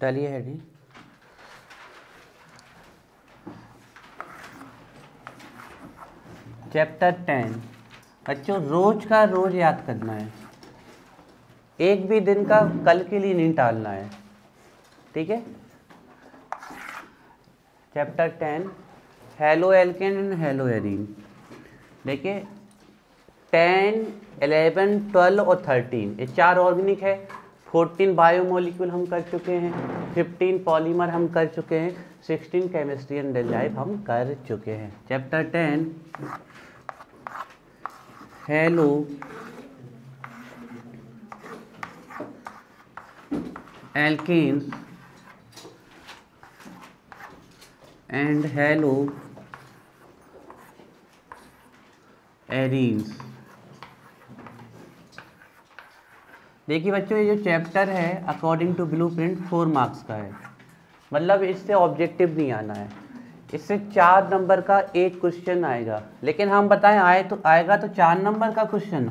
डालिए heading. Chapter 10 बच्चों रोज का रोज याद करना है, एक भी दिन का कल के लिए नहीं टालना है, ठीक है। Chapter 10 halo alkane and hello arene. देखिए 10, 11, 12 और 13 ये 4 ऑर्गेनिक है। 14 बायोमोलिक्यूल हम कर चुके हैं, 15 पॉलीमर हम कर चुके हैं, 16 केमिस्ट्री एंड डेली लाइफ हम कर चुके हैं। Chapter 10 haloalkanes and haloarenes. देखिए बच्चों ये जो चैप्टर है अकॉर्डिंग टू ब्लूप्रिंट 4 मार्क्स का है, मतलब इससे ऑब्जेक्टिव नहीं आना है, इससे 4 नंबर का एक क्वेश्चन आएगा। लेकिन हम बताएं आएगा तो 4 नंबर का क्वेश्चन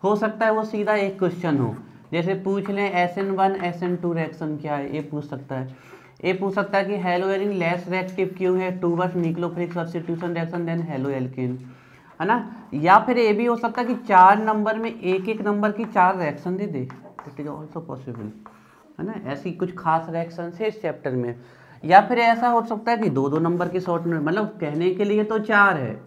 हो सकता है वो सीधा एक क्वेश्चन हो, जैसे पूछ लें SN1 SN2 रिएक्शन क्या है, ये पूछ सकता है। ये पूछ सकता है कि हेलो एरीन लेस रिएक्टिव क्यों है, 2 versus nucleophilic substitution reaction then haloalkane, है ना। या फिर ये भी हो सकता है कि 4 नंबर में एक नंबर की 4 reaction they they, it is also possible, है ना। ऐसी कुछ खास रिएक्शन है इस चैप्टर में। या फिर ऐसा हो सकता है कि 2-2 नंबर की शॉर्ट नोट, मतलब कहने के लिए तो 4 है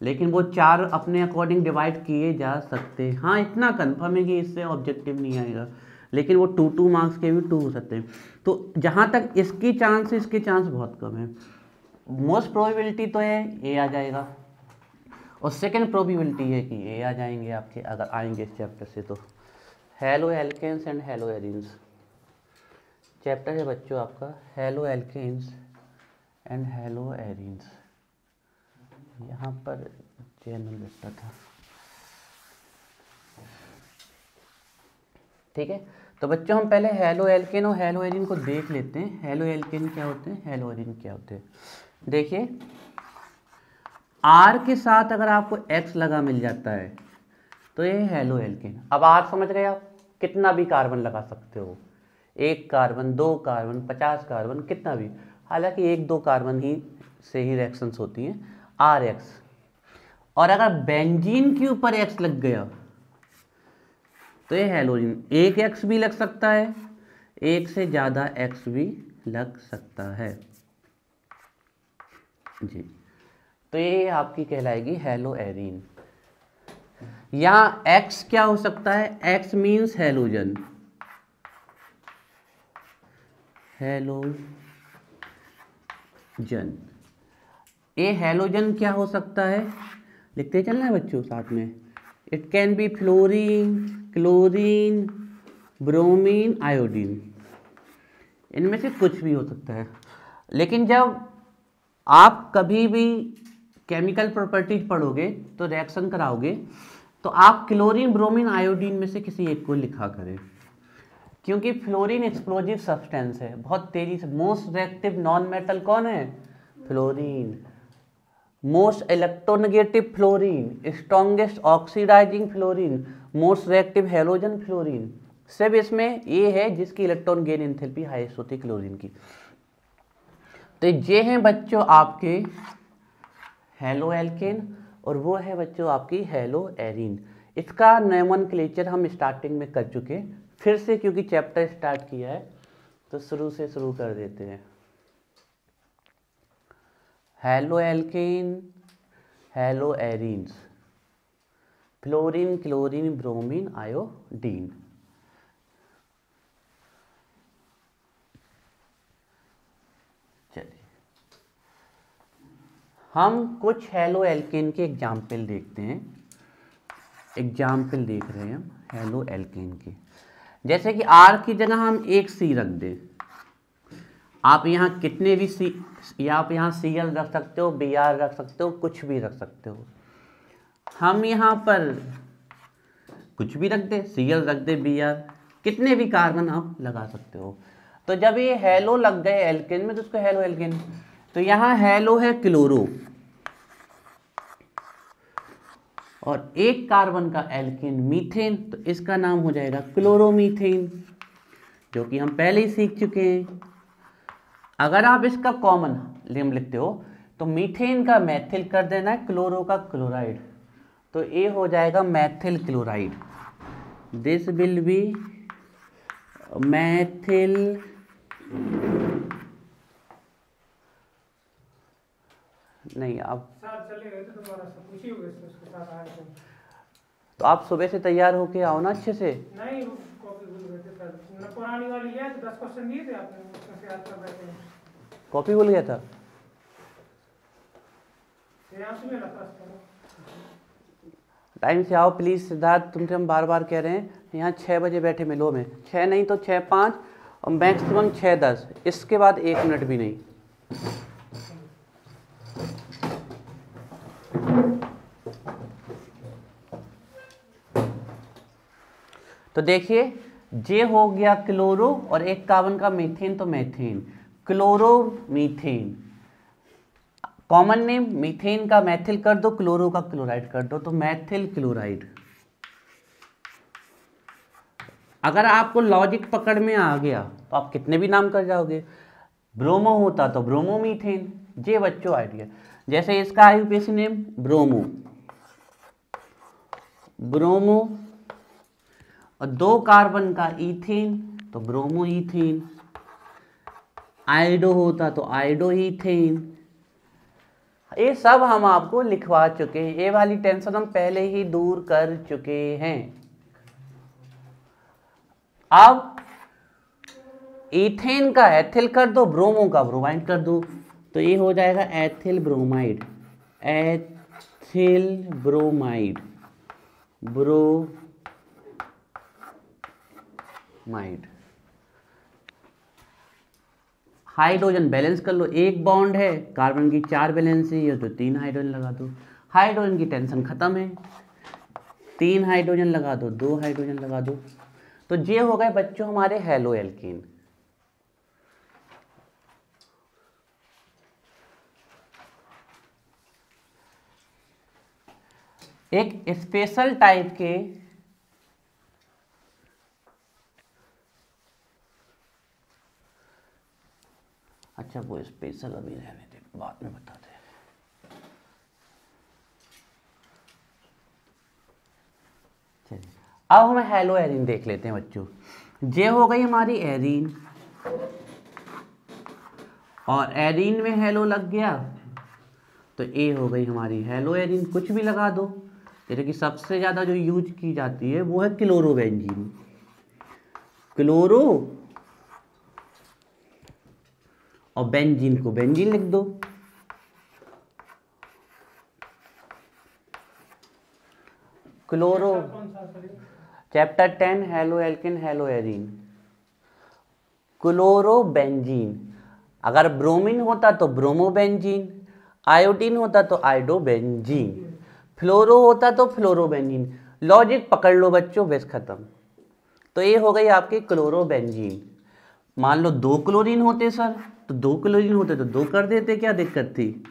लेकिन वो 4 अपने अकॉर्डिंग डिवाइड किए जा सकते हैं। हाँ इतना कन्फर्म है कि इससे ऑब्जेक्टिव नहीं आएगा, लेकिन वो 2-2 मार्क्स के भी 2 हो सकते हैं। तो जहाँ तक इसकी चांस है, इसके चांस बहुत कम है। मोस्ट प्रोबेबिलिटी तो है ये आ जाएगा, और सेकेंड प्रोबेबिलिटी है कि ये आ जाएंगे आपके, अगर आएंगे इस चैप्टर से तो। Haloalkanes and haloarenes chapter है बच्चों आपका, haloalkanes and haloarenes. यहाँ पर चैनल लिखता था, ठीक है। तो बच्चों हम पहले हेलो एल्केन और हेलो एरीन को देख लेते हैं। हेलो एल्केन क्या होते हैं, हेलो एरीन क्या होते हैं। देखिए R के साथ अगर आपको X लगा मिल जाता है तो ये हेलो एल्केन। अब R समझ रहे आप, कितना भी कार्बन लगा सकते हो, 1 कार्बन 2 कार्बन 50 कार्बन कितना भी, हालांकि 1-2 कार्बन ही से ही रिएक्शंस होती हैं, RX। और अगर बेंजीन के ऊपर X लग गया तो ये हेलोजन, एक X भी लग सकता है, एक से ज़्यादा X भी लग सकता है जी। तो ये आपकी कहलाएगी हेलो एरीन। यहाँ X क्या हो सकता है, X मीन्स हेलोजन, हेलोजन। ये हेलोजन क्या हो सकता है, लिखते चलना है बच्चों साथ में। It can be fluorine, chlorine, bromine, iodine, इनमें से कुछ भी हो सकता है। लेकिन जब आप कभी भी केमिकल प्रॉपर्टीज पढ़ोगे तो रिएक्शन कराओगे तो आप क्लोरीन, ब्रोमीन, आयोडीन में से किसी एक को लिखा करें, क्योंकि फ्लोरीन एक्सप्लोजिव सब्सटेंस है, बहुत तेजी से। मोस्ट रिएक्टिव नॉन मेटल कौन है, fluorine. Most electronegative fluorine, strongest oxidising fluorine, most reactive halogen fluorine. सब इसमें ये है जिसकी इलेक्ट्रॉन गेन एंथैल्पी हाईएस्ट होती है क्लोरीन की। तो ये हैं बच्चों आपके हेलो एल्केन, और वो है बच्चों आपकी हेलो एरीन। इसका नोमेनक्लेचर हम स्टार्टिंग में कर चुके हैं, फिर से क्योंकि चैप्टर स्टार्ट किया है तो शुरू से शुरू कर देते हैं। Halo alkane, hello arenes, fluorine, chlorine, bromine, iodine. चलिए हम कुछ हेलो एल्केन के एग्जाम्पल देखते हैं। एग्जाम्पल देख रहे हैं हम हेलो एल्केन के, जैसे कि R की जगह हम एक C रख दें। आप यहाँ कितने भी C, या आप यहाँ Cl रख सकते हो, Br रख सकते हो, कुछ भी रख सकते हो। हम यहाँ पर कुछ भी रख दे, Cl रख दे, Br, कितने भी कार्बन आप लगा सकते हो। तो जब ये हेलो लग गए एल्केन में तो उसको हेलो एल्केन। तो यहाँ हेलो है क्लोरो, और एक कार्बन का एल्केन मीथेन, तो इसका नाम हो जाएगा क्लोरोमीथेन, जो कि हम पहले ही सीख चुके हैं। अगर आप इसका कॉमन नियम लिखते हो तो मीथेन का मैथिल कर देना है क्लोरो का क्लोराइड, तो ये हो जाएगा Maithil chloride. This will be Maithil नहीं आप तो आप सुबह से तैयार होके आओ ना अच्छे से। नहीं कॉपी भूल गए थे सर, पुरानी वाली है तो 10 क्वेश्चन दिए थे आपने, उसमें से याद कर बैठे हैं। कॉपी भूल गया था। टाइम से आओ प्लीज सिद्धार्थ, तुमसे हम बार बार कह रहे हैं, यहाँ 6 बजे बैठे मिलो में, 6 नहीं तो 6:05 और मैक्सिमम 6:10, इसके बाद 1 मिनट भी नहीं। तो देखिए जे हो गया क्लोरो और एक कार्बन का मीथेन, तो methane chloro methane, common name methane का मैथिल कर दो, क्लोरो का क्लोराइड कर दो, तो मैथिल क्लोराइड। अगर आपको लॉजिक पकड़ में आ गया तो आप कितने भी नाम कर जाओगे। ब्रोमो होता तो ब्रोमो मीथेन, ये बच्चों आइडिया। जैसे इसका आईयूपीएसी नेम ब्रोमो, ब्रोमो और 2 कार्बन का इथेन तो ब्रोमो इथेन, आइडो होता तो आइडो इथेन। ये सब हम आपको लिखवा चुके हैं, ये वाली टेंशन हम पहले ही दूर कर चुके हैं। अब इथेन का एथिल कर दो, ब्रोमो का ब्रोमाइड कर दो, तो ये हो जाएगा ethyl bromide, ethyl bromide, bromide. Hydrogen balance कर लो, 1 बॉन्ड है, कार्बन की 4 वैलेंस है तो 3 हाइड्रोजन लगा दो, हाइड्रोजन की टेंशन खत्म है, 3 हाइड्रोजन लगा दो, 2 हाइड्रोजन लगा दो, तो ये हो गए बच्चों हमारे हेलो एल्केन। एक स्पेशल टाइप के अच्छा वो स्पेशल अभी रहने दे, बाद में बताते हैं। चलिए अब हम हेलो एरीन देख लेते हैं बच्चों। ये हो गई हमारी एरीन, और एरीन में हेलो लग गया तो ए हो गई हमारी हेलो एरीन। कुछ भी लगा दो, जैसे कि सबसे ज़्यादा जो यूज की जाती है वो है क्लोरोबेंजीन, क्लोरो और बेंजीन को बेंजीन लिख दो। Chloro chapter 10 halo alkane hello arene, chloro benzene. अगर ब्रोमीन होता तो ब्रोमो बेंजीन, आयोडीन होता तो आइडो बेंजीन, फ्लोरो होता तो फ्लोरो बेंजीन। लॉजिक पकड़ लो बच्चों, बस खत्म। तो ये हो गई आपकी क्लोरो बेंजीन। मान लो 2 क्लोरीन होते सर, तो 2 क्लोरीन होते तो 2 कर देते, क्या दिक्कत थी,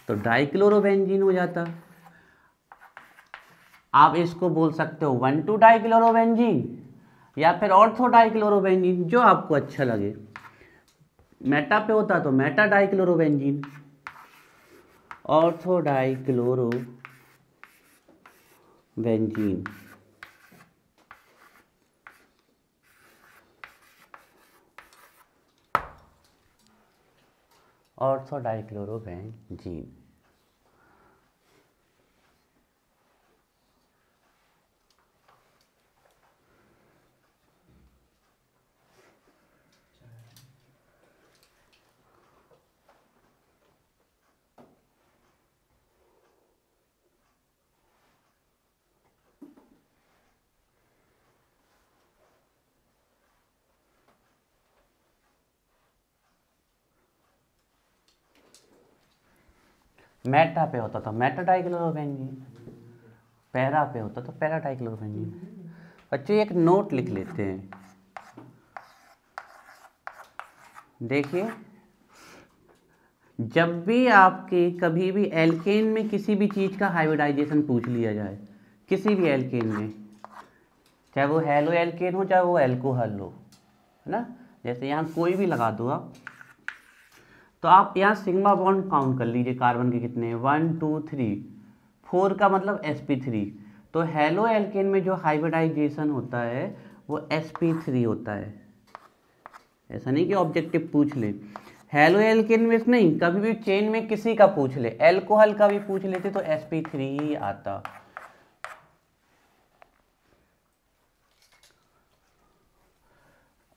तो डाइक्लोरोबेंजीन हो जाता। आप इसको बोल सकते हो 1,2 डाइक्लोरोबेंजीन या फिर ऑर्थो डाइक्लोरोबेंजीन, जो आपको अच्छा लगे। मेटा पे होता तो Meta dichlorobenzene, ortho dichlorobenzene. Ortho dichlorobenzene. Meta पे होता था मेटा डाइक्लोरोबेंजीन, पैरा पे होता तो पैरा डाइक्लोरोबेंजीन। बच्चों एक नोट लिख लेते हैं, देखिए जब भी आपके कभी भी एल्केन में किसी भी चीज़ का हाइब्रिडाइजेशन पूछ लिया जाए, किसी भी एल्केन में, चाहे वो हेलो एल्केन हो चाहे वो एल्कोहल हो, है ना, जैसे यहाँ कोई भी लगा दो आप, तो आप यहाँ सिग्मा बॉन्ड काउंट कर लीजिए कार्बन के कितने हैं, 1 2 3, 4 का मतलब sp3। तो हेलो एल्केन में जो हाइब्रिडाइजेशन होता है वो sp3 होता है। ऐसा नहीं कि ऑब्जेक्टिव पूछ ले, हेलो एल्केन में नहीं, कभी भी चेन में किसी का पूछ ले, एल्कोहल का भी पूछ लेते तो sp3 ही आता।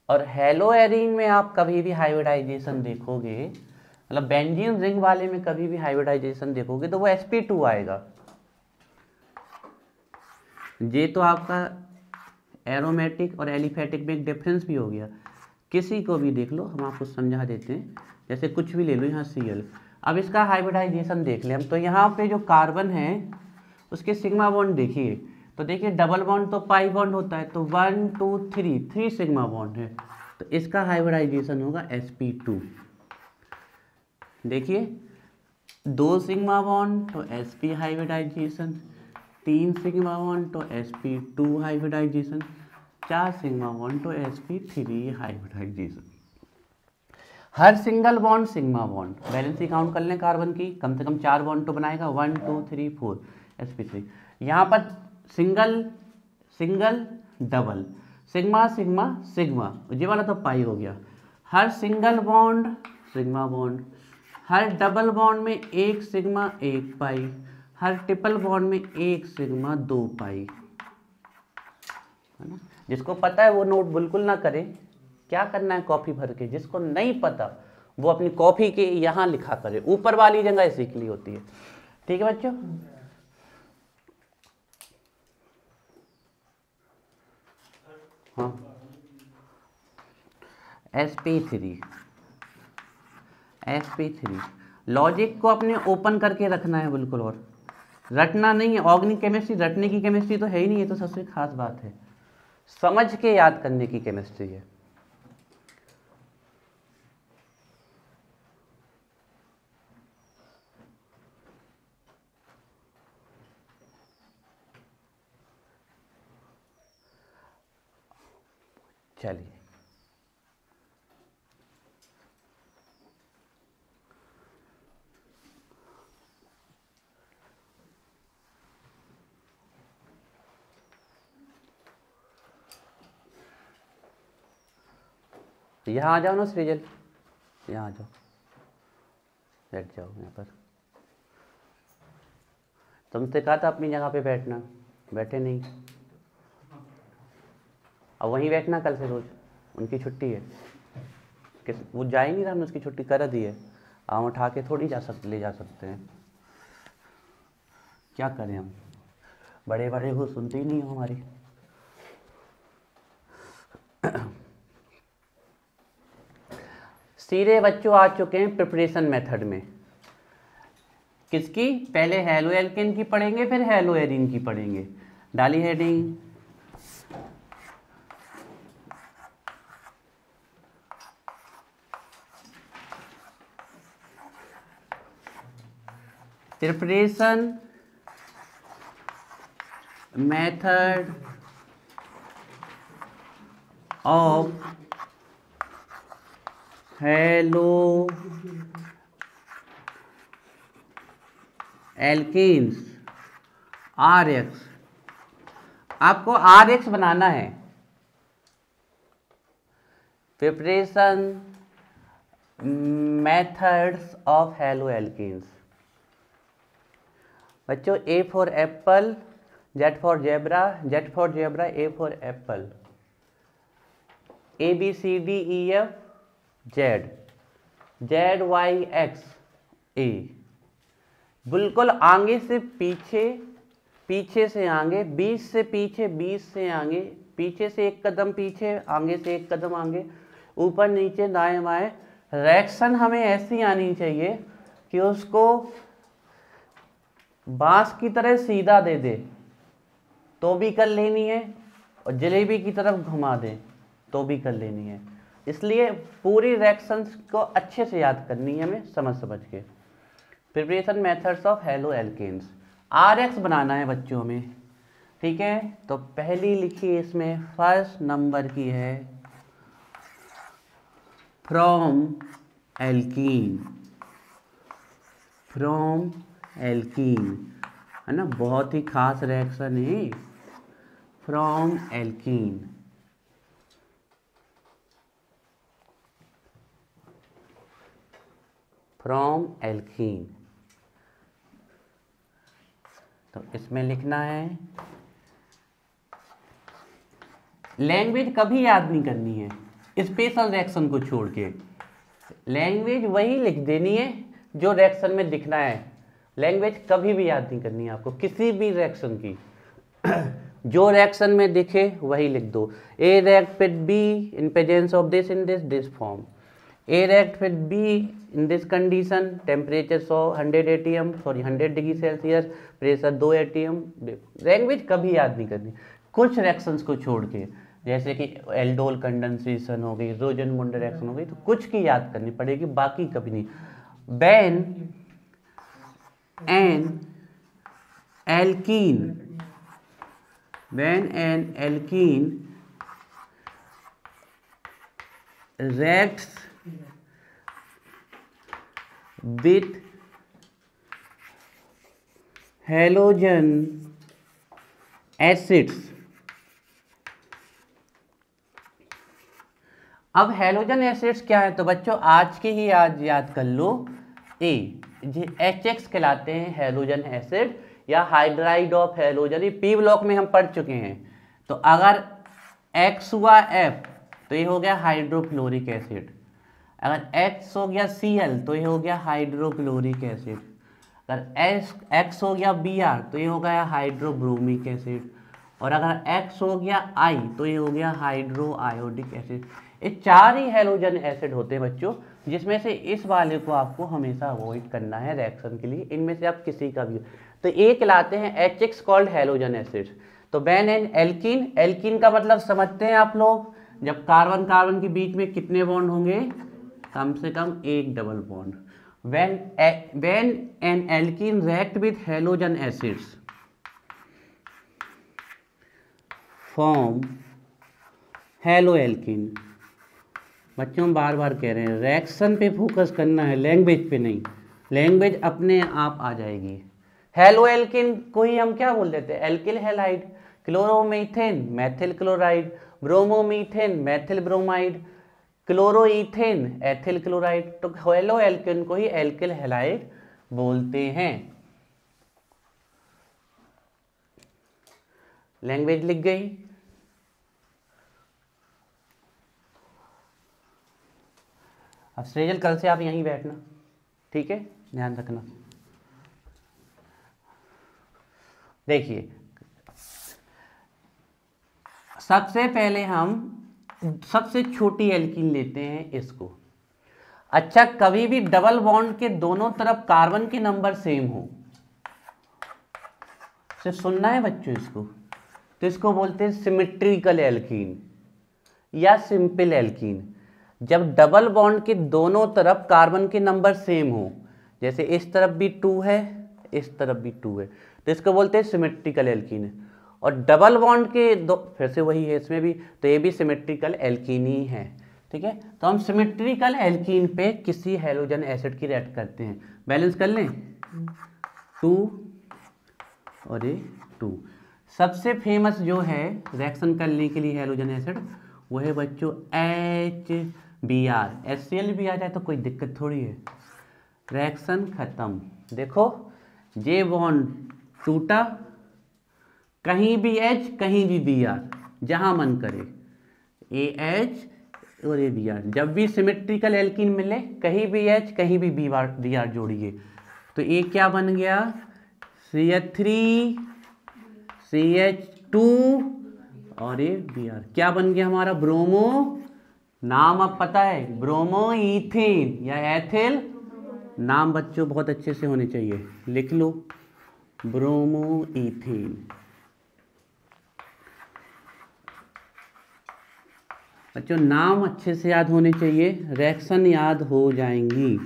और हेलो एरीन में आप कभी भी हाइब्रिडाइजेशन देखोगे, मतलब बेंजीन रिंग वाले में कभी भी हाइब्रिडाइजेशन देखोगे तो वो sp2 आएगा। ये तो आपका एरोमेटिक और एलिफेटिक में एक डिफरेंस भी हो गया। किसी को भी देख लो, हम आपको समझा देते हैं, जैसे कुछ भी ले लो यहाँ Cl, अब इसका हाइब्रिडाइजेशन देख लें हम, तो यहाँ पे जो कार्बन है उसके सिग्मा बॉन्ड देखिए, तो देखिए डबल बॉन्ड तो पाई बॉन्ड होता है, तो 1 2 3 सिग्मा बॉन्ड है, तो इसका हाइब्रिडाइजेशन होगा sp2। देखिए 2 सिग्मा बॉन्ड तो sp हाइब्रिडाइजेशन, 3 सिग्मा बॉन्ड तो sp2 हाइब्रिडाइजेशन, 4 सिग्मा बॉन्ड तो sp3 हाइब्रिडाइजेशन। हर single bond sigma bond, valence count कर लें कार्बन की, कम से कम 4 बॉन्ड तो बनाएगा, 1 2 3 4 sp3। यहाँ पर single single double, sigma sigma sigma, ये वाला तो पाई हो गया। हर सिंगल बॉन्ड सिग्मा बॉन्ड, हर डबल बॉन्ड में 1 सिग्मा 1 पाई, हर ट्रिपल बॉन्ड में 1 सिग्मा 2 पाई, है ना। जिसको पता है वो नोट बिल्कुल ना करे, क्या करना है कॉपी भर के, जिसको नहीं पता वो अपनी कॉपी के यहाँ लिखा करे, ऊपर वाली जगह इसी के लिए होती है। ठीक है बच्चों, हाँ sp3 लॉजिक को अपने ओपन करके रखना है बिल्कुल, और रटना नहीं है। ऑर्गेनिक केमिस्ट्री रटने की केमिस्ट्री तो है ही नहीं, है तो सबसे खास बात है, समझ के याद करने की केमिस्ट्री है। चलिए यहाँ आ जाओ ना सृजल, यहाँ आ जाओ, बैठ जाओ यहाँ पर। तुमसे कहा था अपनी जगह पे बैठना, बैठे नहीं, अब वहीं बैठना कल से रोज, उनकी छुट्टी है, वो जा ही नहीं रहा, हमने उसकी छुट्टी कर दी है, हम उठा के थोड़ी ले जा सकते हैं, क्या करें हम, बड़े बड़े को सुनते ही नहीं हो हमारी। सीधे बच्चों आ चुके हैं प्रिपरेशन मेथड में, किसकी, पहले हेलो एल्केन की पढ़ेंगे फिर हेलो एरीन की पढ़ेंगे। डाली heading, preparation method of haloalkanes RX। आपको RX बनाना है, preparation methods of haloalkanes. बच्चों A for apple, Z for zebra, Z for zebra, A for apple, ABCDEF Z, ZYX A, बिल्कुल आगे से पीछे, पीछे से आगे, 20 से पीछे, 20 से आगे, पीछे से एक कदम पीछे, आगे से एक कदम आगे, ऊपर नीचे दाएं बाएं। रिएक्शन हमें ऐसी आनी चाहिए कि उसको बांस की तरह सीधा दे दे तो भी कर लेनी है, और जलेबी की तरफ घुमा दे तो भी कर लेनी है। इसलिए पूरी रिएक्शंस को अच्छे से याद करनी है हमें, समझ समझ के। Preparation methods of haloalkanes, RX बनाना है बच्चों में, ठीक है। तो पहली लिखिए इसमें, फर्स्ट नंबर की है फ्रॉम एल्कीन, फ्रॉम एल्कीन, है ना, बहुत ही खास रिएक्शन है, फ्रॉम एल्कीन। फ्रॉम एल्कीन, तो इसमें लिखना है, लैंग्वेज कभी याद नहीं करनी है स्पेशल रिएक्शन को छोड़ के, लैंग्वेज वही लिख देनी है जो रिएक्शन में दिखना है, लैंग्वेज कभी भी याद नहीं करनी है आपको किसी भी रिएक्शन की जो रिएक्शन में दिखे वही लिख दो। A react with B in presence of this in this form, A react with B in this condition, temperature 100 atm sorry 100 degree Celsius, pressure 2 atm। Language कभी याद नहीं करनी कुछ रिएक्शंस को छोड़ के, जैसे कि एल्डोल कंडेंसेशन हो गई, रोजनमुंड रिएक्शन हो गई, तो कुछ की याद करनी पड़ेगी, बाकी कभी नहीं। When an alkene, when an alkene reacts with halogen acids, अब हैलोजन एसिड्स क्या है, तो बच्चों आज के ही आज याद कर लो, HX कहलाते हैं हैलोजन एसिड या हाइड्राइड ऑफ हैलोजन, ये पी ब्लॉक में हम पढ़ चुके हैं। तो अगर X हुआ F तो ये हो गया हाइड्रोक्लोरिक एसिड, अगर X हो गया Cl तो ये हो गया हाइड्रोक्लोरिक एसिड, अगर X हो गया Br तो ये हो गया हाइड्रोब्रोमिक एसिड, और अगर X हो गया I तो ये हो गया हाइड्रो आयोडिक एसिड। ये चार ही हैलोजन एसिड होते हैं बच्चों, जिसमें से इस वाले को आपको हमेशा अवॉइड करना है रिएक्शन के लिए, इनमें से आप किसी का भी। तो ये कहलाते हैं HX कॉल्ड हैलोजन एसिड। तो व्हेन एन एल्कीन, एल्कीन का मतलब समझते हैं आप लोग, जब कार्बन कार्बन के बीच में कितने बॉन्ड होंगे, कम से कम एक double bond. When an alkene react with halogen acids form hello alkene. बच्चों बार बार कह रहे हैं रिएक्शन पे फोकस करना है, लैंग्वेज पे नहीं, लैंग्वेज अपने आप आ जाएगी। हैलो एल्कीन को ही हम क्या बोल देते हैं, alkyl halide, chloromethane Maithil chloride, bromomethane Maithil bromide, क्लोरोईथेन ethyl chloride. तो हैलो एल्कीन को ही एल्किल हैलाइड बोलते हैं। लैंग्वेज लिख गई। अब सृजल कल से आप यहीं बैठना, ठीक है, ध्यान रखना। देखिए सबसे पहले हम सबसे छोटी एल्कीन लेते हैं इसको। अच्छा, कभी भी डबल बॉन्ड के दोनों तरफ कार्बन के नंबर सेम हो, सिर्फ सुनना है बच्चों इसको, तो इसको बोलते हैं सिमेट्रिकल एल्कीन या सिंपल एल्कीन। जब डबल बॉन्ड के दोनों तरफ कार्बन के नंबर सेम हो, जैसे इस तरफ भी 2 है इस तरफ भी 2 है, तो इसको बोलते हैं सिमेट्रिकल एल्कीन। और डबल बॉन्ड के दो, फिर से वही है इसमें भी, तो ये भी सिमेट्रिकल एल्कीन ही है, ठीक है। तो हम सिमेट्रिकल एल्कीन पे किसी हैलोजन एसिड की रिएक्ट करते हैं। बैलेंस कर लें, 2 और ये 2। सबसे फेमस जो है रिएक्शन करने के लिए हैलोजन एसिड वो है बच्चों HBr। HCl भी आ जाए तो कोई दिक्कत थोड़ी है, रिएक्शन खत्म। देखो जे बॉन्ड टूटा, कहीं भी H कहीं भी Br, जहां मन करे AH और ये Br। जब भी सिमेट्रिकल एल्कीन मिले कहीं भी H कहीं भी Br जोड़िए, तो ये क्या बन गया, CH3 CH2 और ये Br क्या बन गया हमारा, ब्रोमो, नाम अब पता है, ब्रोमो ईथेन या एथिल। नाम बच्चों बहुत अच्छे से होने चाहिए, लिख लो, ब्रोमो ईथेन। बच्चों नाम अच्छे से याद होने चाहिए, रिएक्शन याद हो जाएंगी।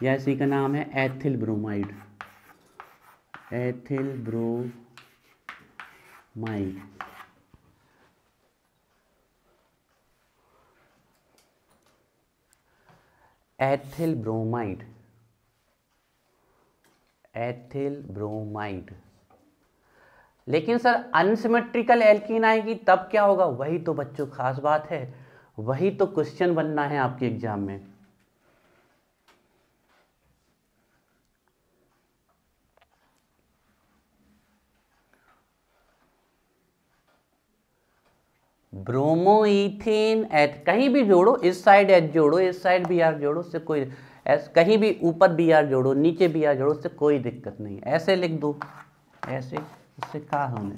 या इसी का नाम है ethyl bromide, ethyl bromide. Ethyl bromide, ethyl bromide. लेकिन सर अनसिमेट्रिकल एल्कीन आएगी तब क्या होगा? वही तो बच्चों खास बात है, वही तो क्वेश्चन बनना है आपके एग्जाम में। ब्रोमोइथेन एथ, कहीं भी जोड़ो, इस साइड एच जोड़ो, इस साइड बी आर जोड़ो, उससे कोई कहीं भी ऊपर बी आर जोड़ो, नीचे बी आर जोड़ो, उससे कोई दिक्कत नहीं। ऐसे लिख दो, ऐसे, इससे क्या होने,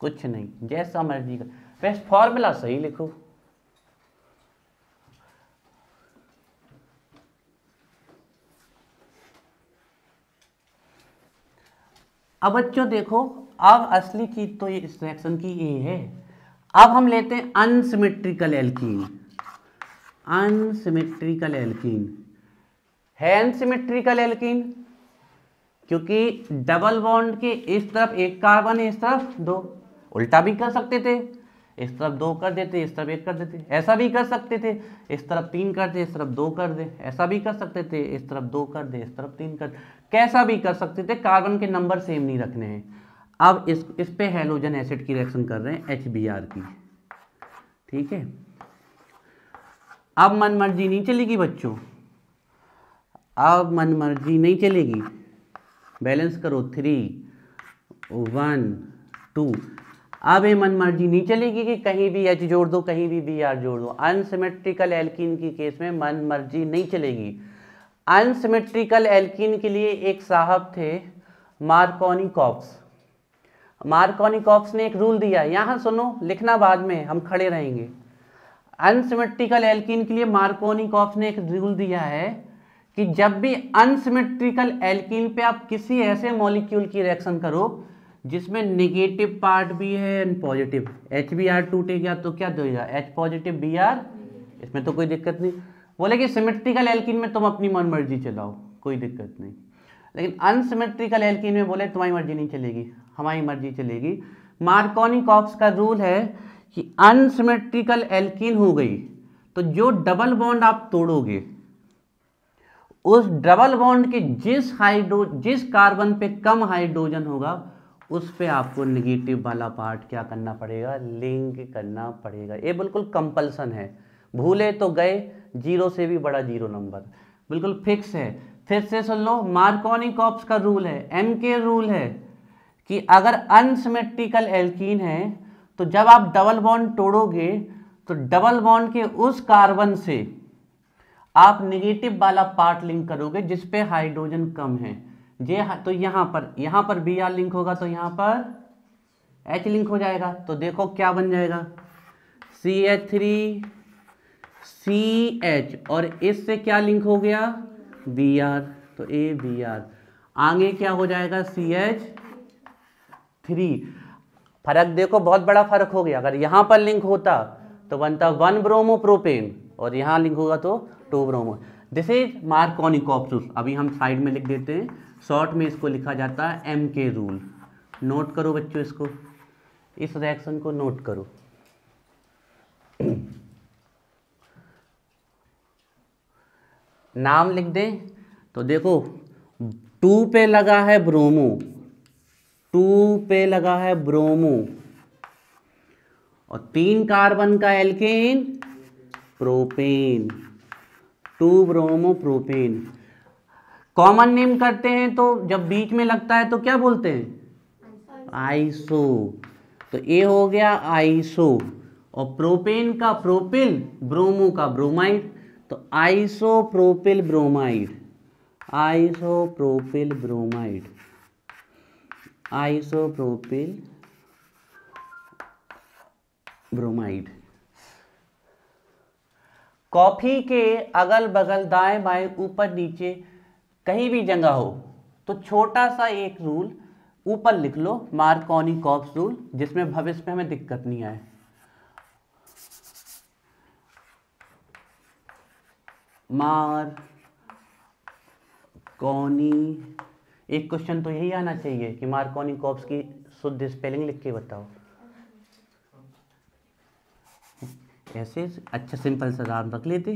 कुछ नहीं, जैसा मर्जी का, बस फॉर्मूला सही लिखो। अब बच्चों देखो, अब असली चीज तो ये इस रिएक्शन की ये है। अब हम लेते हैं अनसिमेट्रिकल एल्कीन। अनसिमेट्रिकल एल्कीन है, अनसिमेट्रिकल एल्कीन क्योंकि डबल बॉन्ड के इस तरफ एक कार्बन है, इस तरफ दो। उल्टा भी कर सकते थे, इस तरफ दो कर देते, इस तरफ एक कर देते। ऐसा भी कर सकते थे, इस तरफ तीन कर दे, इस तरफ दो कर दे। ऐसा भी कर सकते थे, इस तरफ दो कर दे, इस तरफ तीन कर दे। कैसा भी कर सकते थे, कार्बन के नंबर सेम नहीं रखने हैं। अब इस पे हैलोजन एसिड की रिएक्शन कर रहे हैं HBr की, ठीक है। अब मनमर्जी नहीं चलेगी बच्चों, अब मनमर्जी नहीं चलेगी। बैलेंस करो, 3 1 2। अब ये मनमर्जी नहीं चलेगी कि कहीं भी H जोड़ दो, कहीं भी Br जोड़ दो। अनसिमेट्रिकल एल्कीन की केस में मनमर्जी नहीं चलेगी। अनसिमेट्रिकल एल्कीन के लिए एक साहब थे मार्कोनिकॉप्स। मार्कोनिकॉप्स ने एक रूल दिया, यहां सुनो, लिखना बाद में, हम खड़े रहेंगे। अनसिमेट्रिकल एल्कीन के लिए मार्कोनिकॉप्स ने एक रूल दिया है कि जब भी अनसिमेट्रिकल एल्कीन पे आप किसी ऐसे मॉलिक्यूल की रिएक्शन करो जिसमें नेगेटिव पार्ट भी है एंड पॉजिटिव, HBr टूटेगा तो क्या देगा, H पॉजिटिव Br, इसमें तो कोई दिक्कत नहीं। बोले कि सिमेट्रिकल एल्कीन में तुम अपनी मन मर्जी चलाओ, कोई दिक्कत नहीं। लेकिन अनसिमेट्रिकल एल्कीन में बोले तुम्हारी मर्जी नहीं चलेगी, हमारी मर्जी चलेगी। मार्कोनिकॉप्स का रूल है कि अनसिमेट्रिकल एल्कीन हो गई तो जो डबल बॉन्ड आप तोड़ोगे उस डबल बॉन्ड के जिस कार्बन पे कम हाइड्रोजन होगा उस पे आपको नेगेटिव वाला पार्ट क्या करना पड़ेगा, लिंक करना पड़ेगा। ये बिल्कुल कंपल्सन है, भूले तो गए, 0 से भी बड़ा 0 नंबर, बिल्कुल फिक्स है। फिर से सुन लो, मार्कोनिकॉप्स का रूल है, MK रूल है कि अगर अनसिमेट्रिकल एल्कीन है तो जब आप डबल बॉन्ड तोड़ोगे तो डबल बॉन्ड के उस कार्बन से आप नेगेटिव वाला पार्ट लिंक करोगे जिस पे हाइड्रोजन कम है। तो यहाँ पर Br लिंक होगा तो यहाँ पर H लिंक हो जाएगा। तो देखो क्या बन जाएगा, CH3 CH, और इससे क्या लिंक हो गया, Br, तो ABr। आगे क्या हो जाएगा, CH3। फर्क देखो, बहुत बड़ा फर्क हो गया। अगर यहाँ पर लिंक होता तो बनता 1 ब्रोमो प्रोपेन, और यहाँ लिंक होगा तो 2 ब्रोमो। This is मार्कोनिकॉप्स। अभी हम साइड में लिख देते हैं, शॉर्ट में इसको लिखा जाता है MK रूल। नोट करो बच्चों, इसको, इस रिएक्शन को नोट करो। नाम लिख दें तो देखो, 2 पे लगा है ब्रोमो, 2 पे लगा है ब्रोमो, और 3 कार्बन का alkane propane, 2 bromo propane. Common name करते हैं तो जब बीच में लगता है तो क्या बोलते हैं, आइसो। तो ये हो गया आइसो, और प्रोपेन का प्रोपिल, ब्रोमो का ब्रोमाइड, तो isopropyl bromide, isopropyl bromide, isopropyl bromide. Coffee के अगल बगल, दाएं बाएं, ऊपर नीचे कहीं भी जगह हो तो छोटा सा एक रूल ऊपर लिख लो, मार्कोनिकॉप्स रूल, जिसमें भविष्य में हमें दिक्कत नहीं आए। एक क्वेश्चन तो यही आना चाहिए कि मार्कोनिकॉप्स की शुद्ध स्पेलिंग लिख के बताओ। ऐसे अच्छा सिंपल सा नाम रख लेते,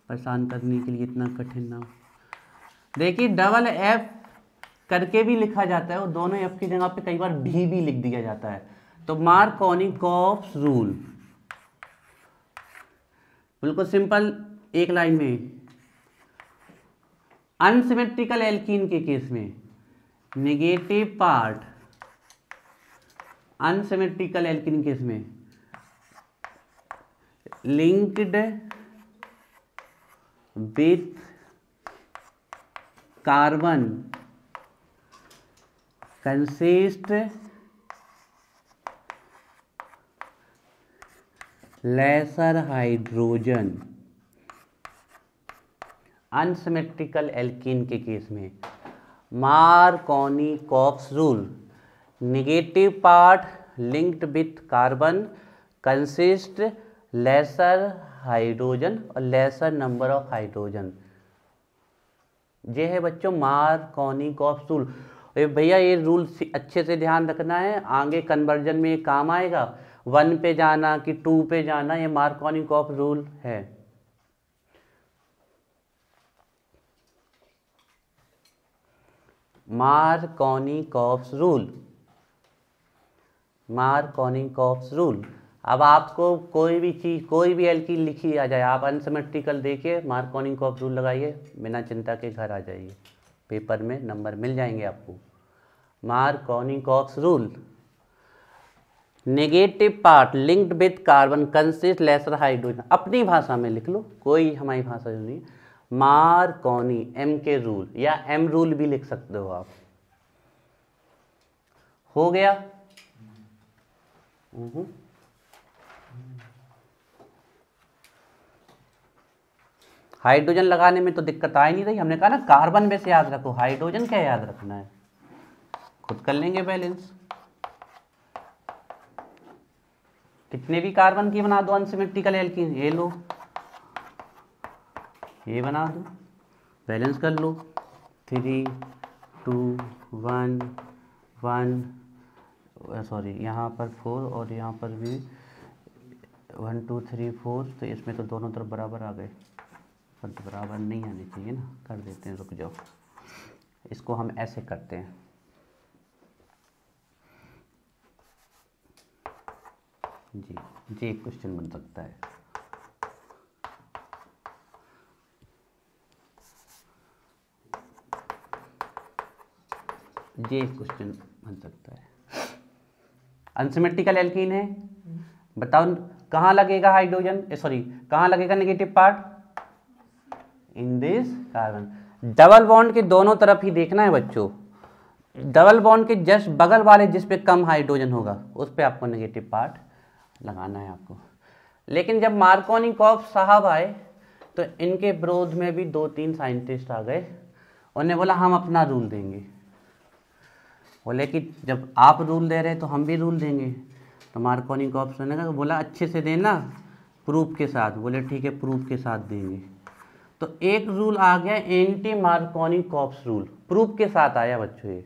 परेशान करने के लिए इतना कठिन नाम। देखिए डबल एफ करके भी लिखा जाता है और दोनों एफ की जगह पे कई बार भी लिख दिया जाता है। तो मार्कोनिकॉफ्स रूल बिल्कुल सिंपल, एक लाइन में। अनसिमेट्रिकल एल्कीन के केस में negative part, unsymmetrical alkene case में linked with carbon consist lesser hydrogen. Unsymmetrical alkene के केस में Markovnikov's rule, negative part linked with carbon consist lesser hydrogen और lesser number of hydrogen. ये है बच्चों Markovnikov's rule. भैया ये रूल अच्छे से ध्यान रखना है, आगे कन्वर्जन में ये काम आएगा। 1 पे जाना कि 2 पे जाना, ये मार्कोनिकॉफ्स रूल है। Markovnikov's rule, Markovnikov's rule. अब आपको कोई भी चीज, कोई भी एल्कीन लिखी आ जाए, आप अनसिमेट्रिकल देखिए, मार्कोनिकॉफ्स रूल लगाइए, बिना चिंता के घर आ जाइए, पेपर में नंबर मिल जाएंगे आपको। Markovnikov's rule, negative part linked with carbon consist lesser hydrogen. अपनी भाषा में लिख लो, कोई हमारी भाषा जो नहीं। मार्कोनी एम के रूल या एम रूल भी लिख सकते हो आप। हो गया। हाइड्रोजन लगाने में तो दिक्कत आ ही नहीं रही, हमने कहा ना कार्बन बेस याद रखो, हाइड्रोजन क्या याद रखना है, खुद कर लेंगे बैलेंस। कितने भी कार्बन की बना दो अनसिमेट्रिकल एल्कीन, ये लो, ये बना दो, बैलेंस कर लो। 3 2 1 1, सॉरी यहाँ पर 4 और यहाँ पर भी 1 2 3 4, तो इसमें तो दोनों तरफ बराबर आ गए, पर तो बराबर नहीं आने चाहिए ना, कर देते हैं, रुक जाओ, इसको हम ऐसे करते हैं। जी क्वेश्चन बन सकता है। ये क्वेश्चन बन सकता है। अनसिमेट्रिकल एल्कीन है, बताओ कहाँ लगेगा हाइड्रोजन, सॉरी कहाँ लगेगा negative part, in this carbon. Double bond के दोनों तरफ ही देखना है बच्चों, डबल बॉन्ड के जस्ट बगल वाले जिस पे कम हाइड्रोजन होगा उस पे आपको नेगेटिव पार्ट लगाना है आपको। लेकिन जब मार्कोनिकॉफ्स साहब आए तो इनके विरोध में भी 2-3 साइंटिस्ट आ गए, उन्होंने बोला हम अपना रूल देंगे। बोले कि जब आप रूल दे रहे तो हम भी रूल देंगे। तो मार्कोनिकॉफ्स ने कहा, बोला अच्छे से देना, प्रूफ के साथ। बोले ठीक है, प्रूफ के साथ देंगे। तो एक रूल आ गया एंटी मार्कोनिकॉफ्स रूल, प्रूफ के साथ आया बच्चों, ये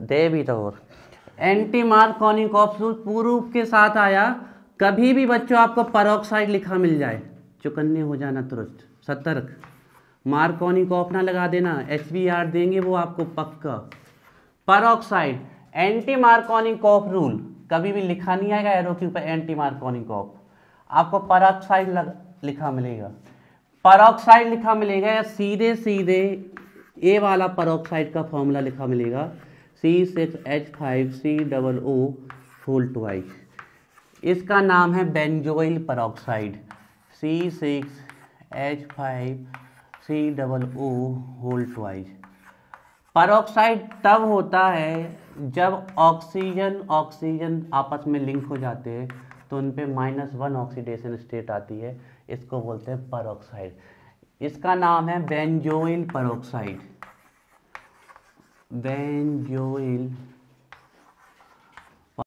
दे भी तो एंटी मार्कोनिकॉफ्स रूल प्रूफ के साथ आया। कभी भी बच्चों आपको पेरोक्साइड लिखा मिल जाए, चौकन्ने हो जाना तुरंत, सतर्क, मार्कोनिकॉफ ना लगा देना, HBr देंगे वो आपको पक्का। पेरोक्साइड, एंटी मार्कोनिकॉफ रूल कभी भी लिखा नहीं आएगा एरो के ऊपर एंटी मार्कोनिकॉफ, आपको पेरोक्साइड लिखा मिलेगा, पेरोक्साइड लिखा मिलेगा, या सीधे सीधे ए वाला पेरोक्साइड का फॉर्मूला लिखा मिलेगा, C6H5COO होल ट्वाइस। इसका नाम है benzoyl peroxide, C6H5COO whole twice. Peroxide तब होता है जब ऑक्सीजन आपस में लिंक हो जाते हैं तो उन पे -1 ऑक्सीडेशन स्टेट आती है, इसको बोलते हैं पेरोक्साइड। इसका नाम है बेंजोइल पेरोक्साइड, बेंजोइल